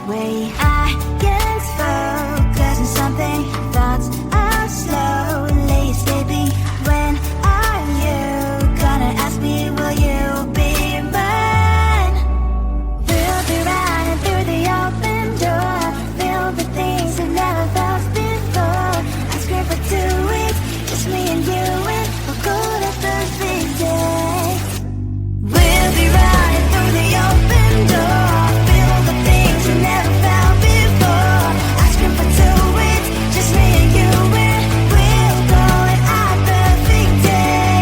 way. I can't focus on something. Thoughts are slowly escaping. When are you gonna ask me, will you be mine? We'll be running through the open door, filled with things I've never felt before. I scream for 2 weeks, just me and you, and we'll go to perfect day. We'll be running through the open door, filled with things we never felt before. I scream for 2 weeks, just me and you, and we'll go at our perfect day.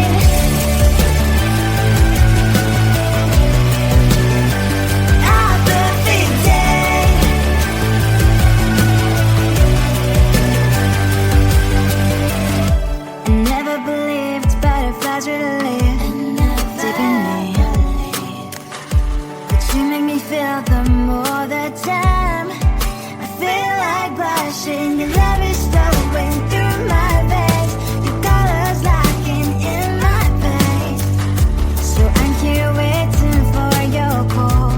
Our perfect day. I never believed butterflies would live deep in me, but you make me feel them more the time. I feel like blushing, your love is flowing through my veins, your colors locking in my veins. So I'm here waiting for your call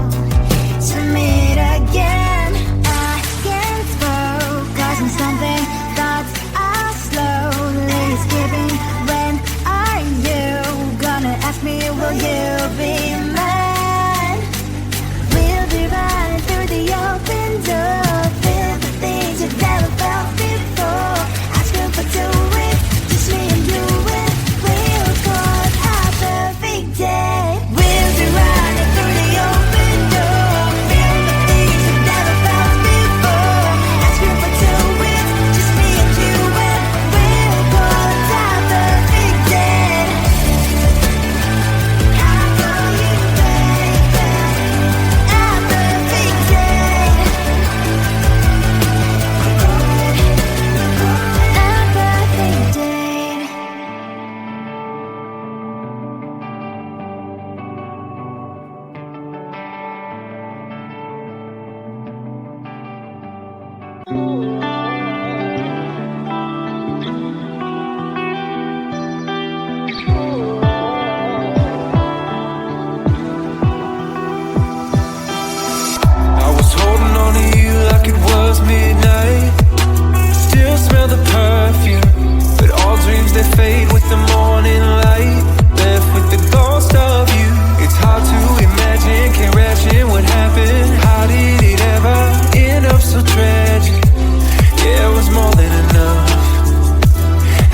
to meet again. I can't focus on something. Thoughts are slowly escaping. When are you gonna ask me, will you be mine? We'll be running through the open door, filled with things you've never felt before. Asking for 2 weeks, just me and you, and we'll call it our perfect day. We'll be running through the open door, filled with things you've never felt before. Asking for 2 weeks, just me and you, and we'll call it our perfect day. I call you baby, our perfect day. Our perfect day. I was holding on to you like it was midnight. Still smell the perfume, but all dreams they fade with the morning light. Left with the ghost of you. It's hard to imagine, can't imagine what happened. How did it ever end up so tragic? Yeah, it was more than enough.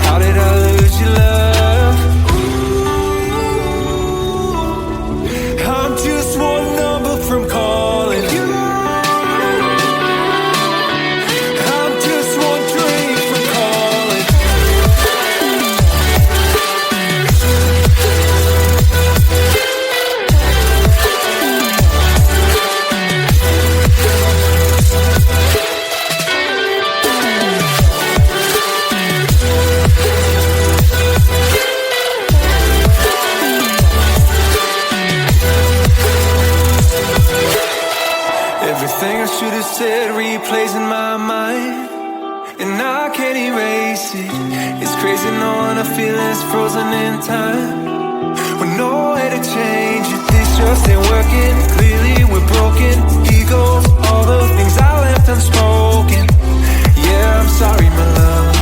How did I lose your love? I'm just one number from calling you. I'm just one dream from calling. Everything I should have said replays in my mind, and I can't erase it. It's crazy knowing I feel it's frozen in time, with no way to change it. This just ain't working. Clearly we're broken. Egos, all the things I left unspoken. Yeah, I'm sorry, my love,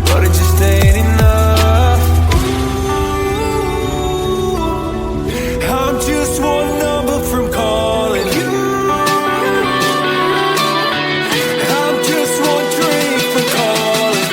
but it just ain't enough. I'm just one number from calling you. I'm just one dream from calling.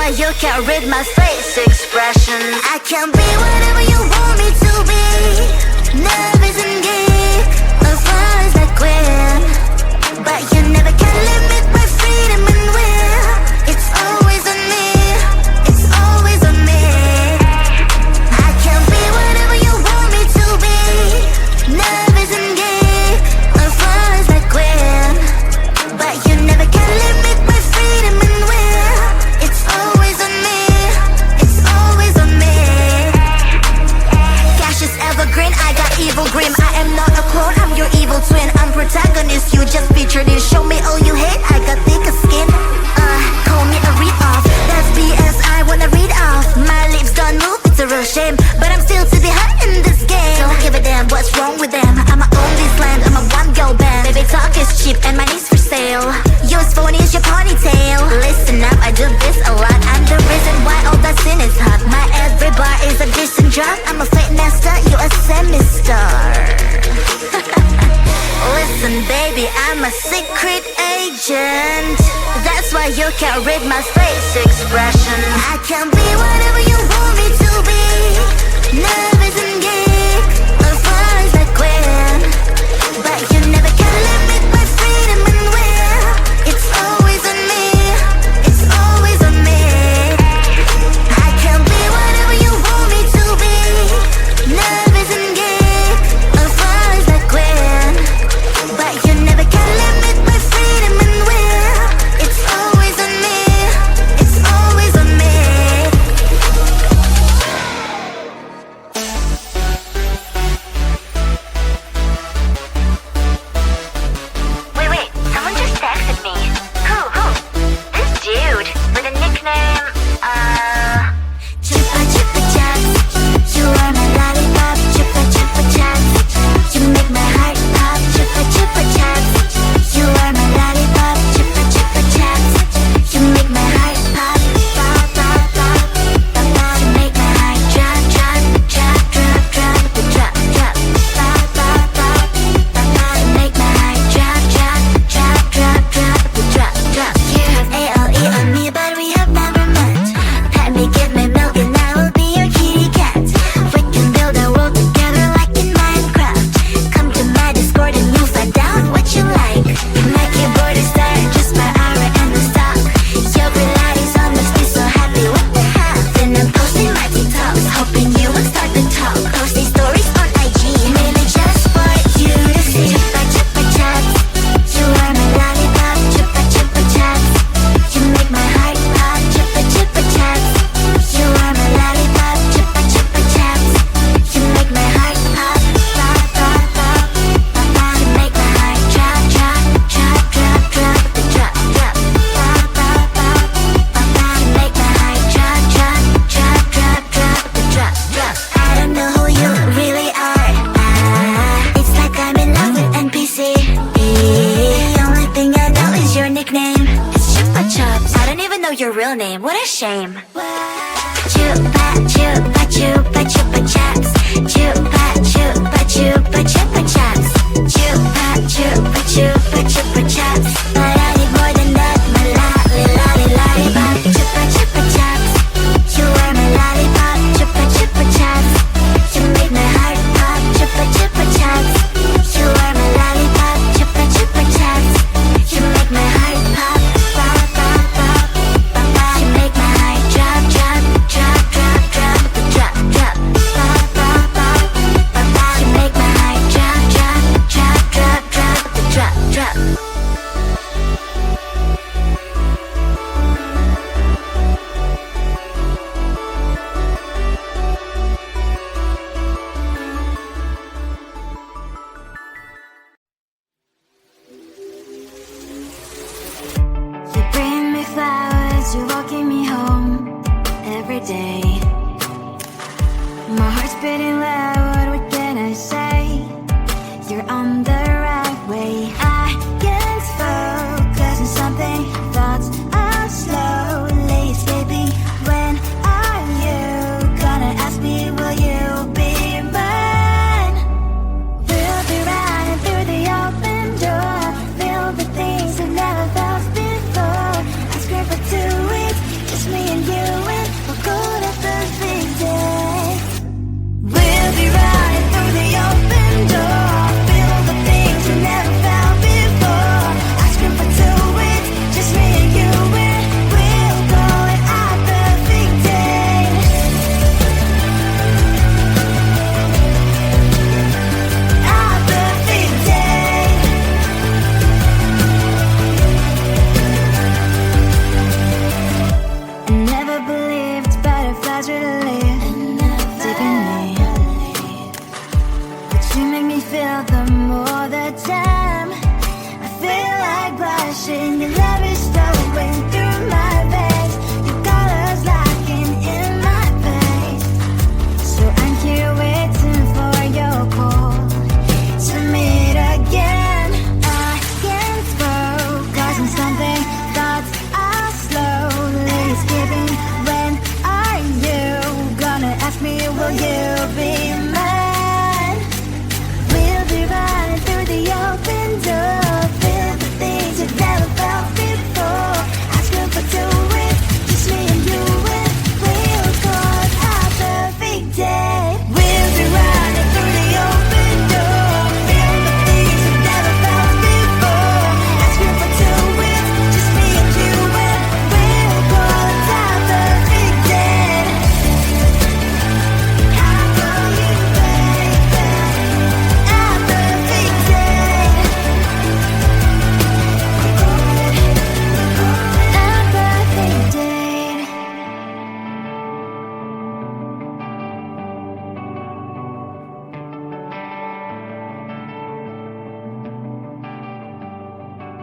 why you can't read my face expression. I can be whatever you want me to be. Nervous and gay, as far as I can. But you never can limit my freedom and will. It's always on me, it's always on me. I can be whatever you want me to be. Nervous and gay, as far as I can. But you never can limit my freedom and will. It's always on me, it's always on me. Cash is evergreen, I got evil grim. I am not a clone, I'm your evil twin. I'm protagonist, you just featured in. Show me all you hate, I got thicker skin. Call me a read-off, that's BS, I wanna read off. My lips don't move, it's a real shame. But I'm still to be hot in this game. Don't give a damn what's wrong with them. I'ma own this land, I'm a one-girl band. Baby talk is cheap and money's for sale. Yours phony is your ponytail. Listen up, I do this a lot. I'm the reason why all that sin is hot. My every bar is a decent drop. I'm a fake master, you a semi-star. Listen baby, I'm a secret agent. That's why you can't read my face expression. I can be whatever you want me to be. Nervous and gay, as far as I can. But you never can limit my freedom and will. It's always on me, it's always on me. I can be whatever you want me to be. Nervous and gay, as far as I can. But you never can limit my freedom and will. It's always on me, it's always on me. Wait, someone just texted me. Who? This dude with a nickname, Chupa Chupa Chups. You are my lollipop, Chupa Chupa Chups. You make my heart pop, Chupa Chupa Chups. You are my lollipop, Chupa Chupa Chups. You make my heart pop, pop, pop, pop, pop, pop. You make my heart drop, drop, drop, drop, drop, drop, drop, pop, pop, pop, pop, pop. You make my heart drop, drop, drop, drop, drop, drop, drop. You have ALE on me, but we have never met. Let me give me milk and I will be your kitty cat. We can build a world together like in Minecraft. Come to my Discord and you'll find out what you like. My keyboard is there, just my aura and the stock. Your Pilates on must be so happy, what the heck? Then I'm posting my TikToks, hoping you will start the talk. Posting stories on IG, mainly just for you to see. Chupa Chupa Chups, you are my lollipop, Chupa Chupa Chups. You make my heart pop, Chupa Chupa Chups. You are my lollipop, Chupa Chupa Chups. You make my heart pop, pop, pop, pop, pop, pop. You make my heart drop, drop, drop, drop, drop, drop, drop, pop, pop, pop, pop, pop. You make my heart drop, drop, drop, drop, drop, drop, drop. I don't know who you really are. It's like I'm in love with NPC. The only thing I know is your nickname. It's Chupa Chups. I don't even know your real name. What a shame. Chupa Chupa Chupa Chupa Chups. Chupa Chupa Chupa Chupa Chups. Chupa Chupa Chupa Chupa Chups. But I need more than that. My lollipop. Chupa Chupa Chups. You are my lollipop. Chupa Chupa Chups. You make my heart pop. Chupa Chupa Chups. You are my lollipop. Chupa Chupa Chups. You make my heart pop, pop, pop, pop, pop, pop. You make my heart drop, drop, drop, drop, drop, drop, drop, pop, pop, pop, pop, pop. You make my heart drop, drop, drop, drop, drop, drop, drop.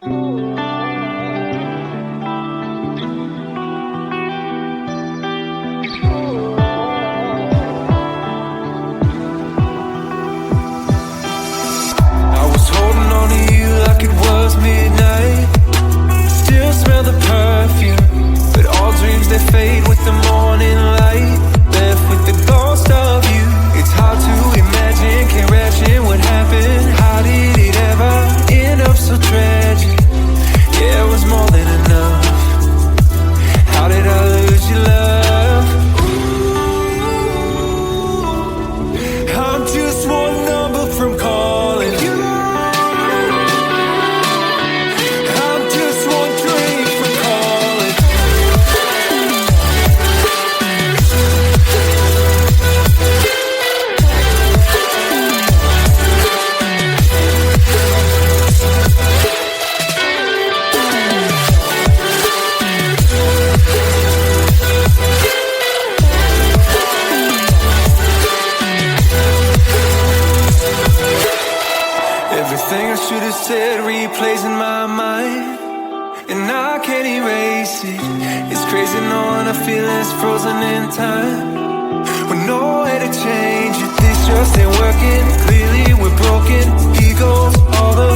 I was holding on to you like it was midnight. Still smell the perfume, but all dreams they fade with the morning light. Left with the ghost of you. It's hard to imagine, can't imagine what happened. How did it ever end up so tragic? Yeah, it was more than enough. How did I lose your love? Ooh, I'm just one number from calling you. I'm just one dream from calling. Everything I should have said replays in my mind, and I can't erase it. It's crazy knowing our feelings frozen in time, with no way to change it. This just ain't working. Clearly we're broken. Egos all the